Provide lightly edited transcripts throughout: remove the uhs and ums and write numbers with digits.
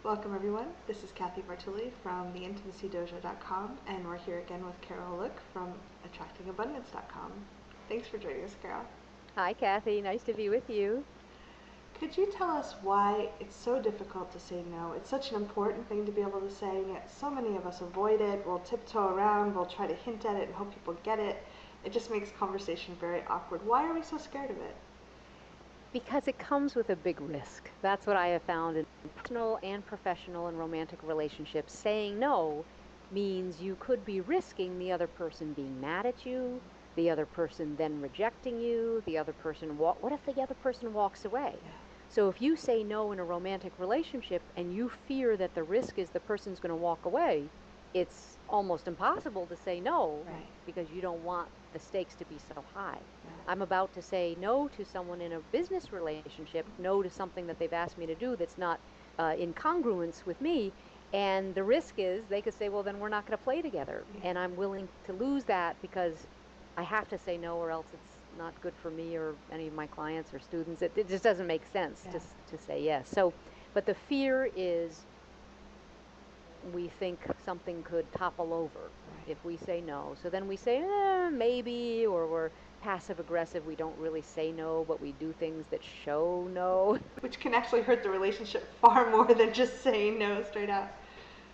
Welcome everyone. This is Cathy from theintimacydojo.com, and we're here again with Carol Look from attractingabundance.com. Thanks for joining us, Carol. Hi, Cathy. Nice to be with you. Could you tell us why it's so difficult to say no? It's such an important thing to be able to say, and yet so many of us avoid it. We'll tiptoe around, we'll try to hint at it and hope people get it. It just makes conversation very awkward. Why are we so scared of it? Because it comes with a big risk. That's what I have found in personal and professional and romantic relationships. Saying no means you could be risking the other person being mad at you, the other person then rejecting you, the other person, what if the other person walks away? Yeah. So if you say no in a romantic relationship and you fear that the risk is the person's going to walk away, it's almost impossible to say no, Right. because you don't want the stakes to be so high. Yeah. I'm about to say no to someone in a business relationship, no to something that they've asked me to do that's not in congruence with me. And the risk is they could say, well, then we're not going to play together. Yeah. And I'm willing to lose that because I have to say no, or else it's not good for me or any of my clients or students. It just doesn't make sense to say yes. So, but the fear is we think something could topple over if we say no. So then we say, maybe, or we're passive aggressive. We don't really say no, but we do things that show no. Which can actually hurt the relationship far more than just saying no straight out.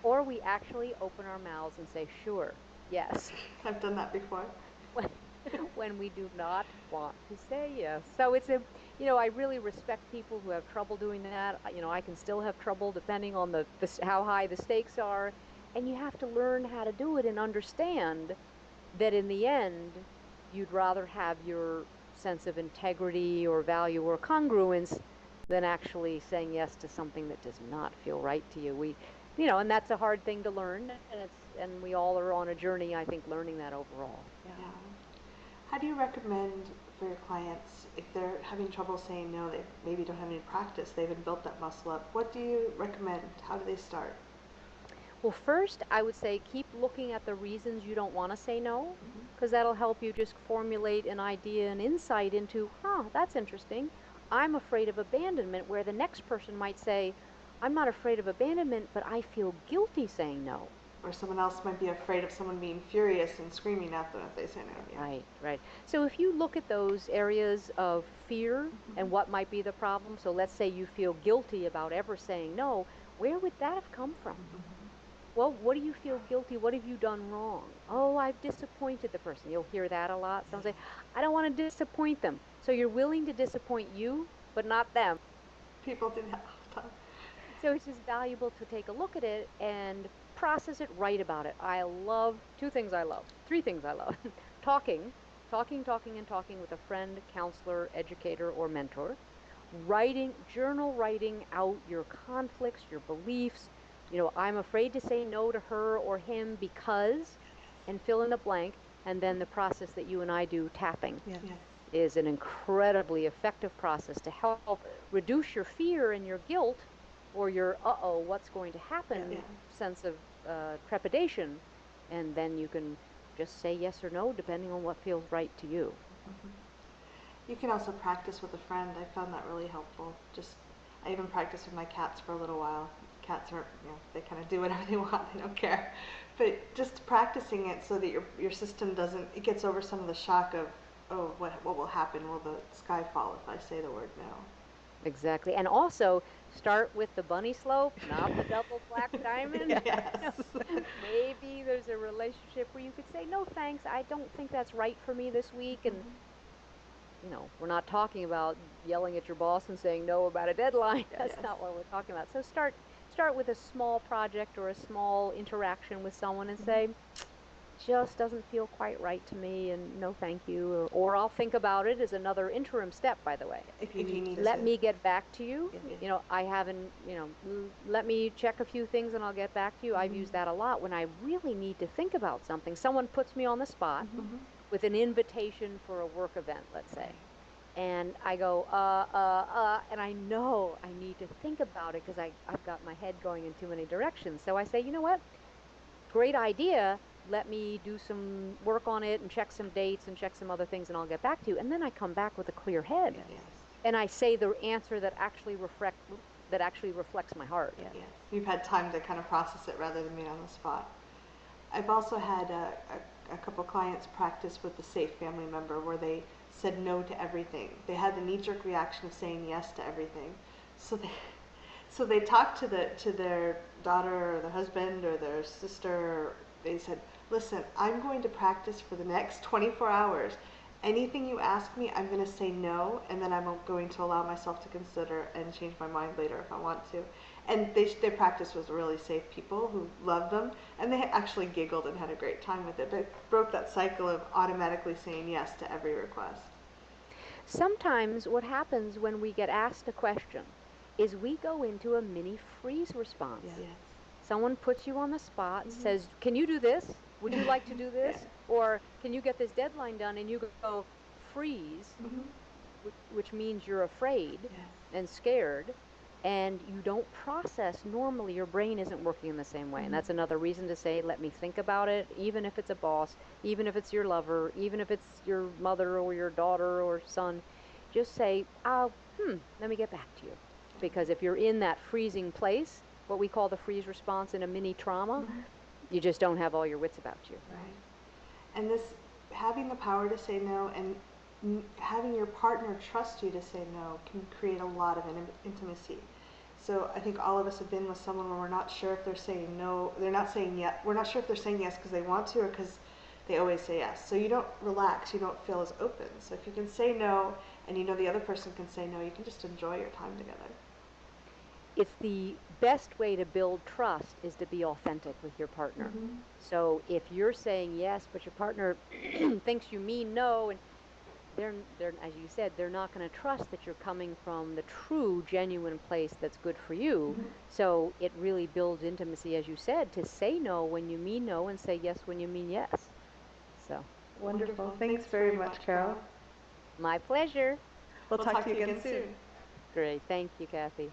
Or we actually open our mouths and say, sure, yes. I've done that before. When we do not want to say yes. So it's I really respect people who have trouble doing that. I can still have trouble depending on how high the stakes are. And you have to learn how to do it and understand that in the end, you'd rather have your sense of integrity or value or congruence than actually saying yes to something that does not feel right to you. And that's a hard thing to learn, and we all are on a journey, I think, learning that overall. Yeah. How do you recommend for your clients if they're having trouble saying no, they maybe don't have any practice, they haven't built that muscle up? What do you recommend? How do they start? Well, first, I would say keep looking at the reasons you don't want to say no, because that'll help you just formulate an idea and insight into, that's interesting. I'm afraid of abandonment, where the next person might say, I'm not afraid of abandonment, but I feel guilty saying no. Or someone else might be afraid of someone being furious and screaming at them if they say no. Yeah. Right. So if you look at those areas of fear and what might be the problem, so let's say you feel guilty about ever saying no, where would that have come from? Well, what do you feel guilty? What have you done wrong? Oh, I've disappointed the person. You'll hear that a lot. Someone say, I don't want to disappoint them. So you're willing to disappoint you, but not them. People do that all the time. So it's just valuable to take a look at it and process it, write about it. I love three things I love. talking with a friend, counselor, educator, or mentor. Journal writing out your conflicts, your beliefs. I'm afraid to say no to her or him because, and fill in the blank. And then the process that you and I do, tapping, is an incredibly effective process to help reduce your fear and your guilt, or your what's going to happen sense of trepidation, and then you can just say yes or no depending on what feels right to you. You can also practice with a friend. I found that really helpful. I even practiced with my cats for a little while. Cats are, they kind of do whatever they want. They don't care. But just practicing it so that your system it gets over some of the shock of, what will happen? Will the sky fall if I say the word no? Exactly. And also start with the bunny slope, not the double black diamond. Yes. Maybe there's a relationship where you could say, no, thanks, I don't think that's right for me this week. And, we're not talking about yelling at your boss and saying no about a deadline. That's not what we're talking about. So start with a small project or a small interaction with someone and say, just doesn't feel quite right to me, and no thank you, or I'll think about it, is another interim step, by the way. If you need let me get back to you. Yeah. I haven't, let me check a few things and I'll get back to you. I've used that a lot when I really need to think about something. Someone puts me on the spot with an invitation for a work event, let's say. And I go, and I know I need to think about it because I've got my head going in too many directions. So I say, you know what? Great idea. Let me do some work on it and check some dates and check some other things, and I'll get back to you. And then I come back with a clear head. And I say the answer that actually that actually reflects my heart. Yes. Yes, you've had time to kind of process it rather than being on the spot. I've also had a couple clients practice with a safe family member where they said no to everything. They had the knee-jerk reaction of saying yes to everything. So they, so they talked to their daughter or their husband or their sister. They said, listen, I'm going to practice for the next 24 hours. Anything you ask me, I'm going to say no, and then I'm going to allow myself to consider and change my mind later if I want to. And their practice was really safe people who loved them, and they actually giggled and had a great time with it. But it broke that cycle of automatically saying yes to every request. Sometimes what happens when we get asked a question is we go into a mini freeze response. Yes. Yes. Someone puts you on the spot, Mhm. says, can you do this? Would you like to do this? Yeah. Or can you get this deadline done? And you go freeze, Mhm. which means you're afraid Yes. and scared, and you don't process. Normally, your brain isn't working in the same way. And that's another reason to say, let me think about it, even if it's a boss, even if it's your lover, even if it's your mother or your daughter or son. Just say, let me get back to you. Because if you're in that freezing place, what we call the freeze response in a mini trauma, you just don't have all your wits about you. Right. And this, having the power to say no and having your partner trust you to say no can create a lot of intimacy. So I think all of us have been with someone where we're not sure if they're saying no, they're not saying yes, we're not sure if they're saying yes because they want to or because they always say yes. So you don't relax, you don't feel as open. So if you can say no and you know the other person can say no, you can just enjoy your time together. It's the best way to build trust is to be authentic with your partner. So if you're saying yes, but your partner thinks you mean no, and they're, as you said, they're not going to trust that you're coming from the true, genuine place that's good for you. So it really builds intimacy, as you said, to say no when you mean no and say yes when you mean yes. So, Wonderful. Thanks very much, Carol. my pleasure. We'll talk to you again soon. Great. Thank you, Cathy.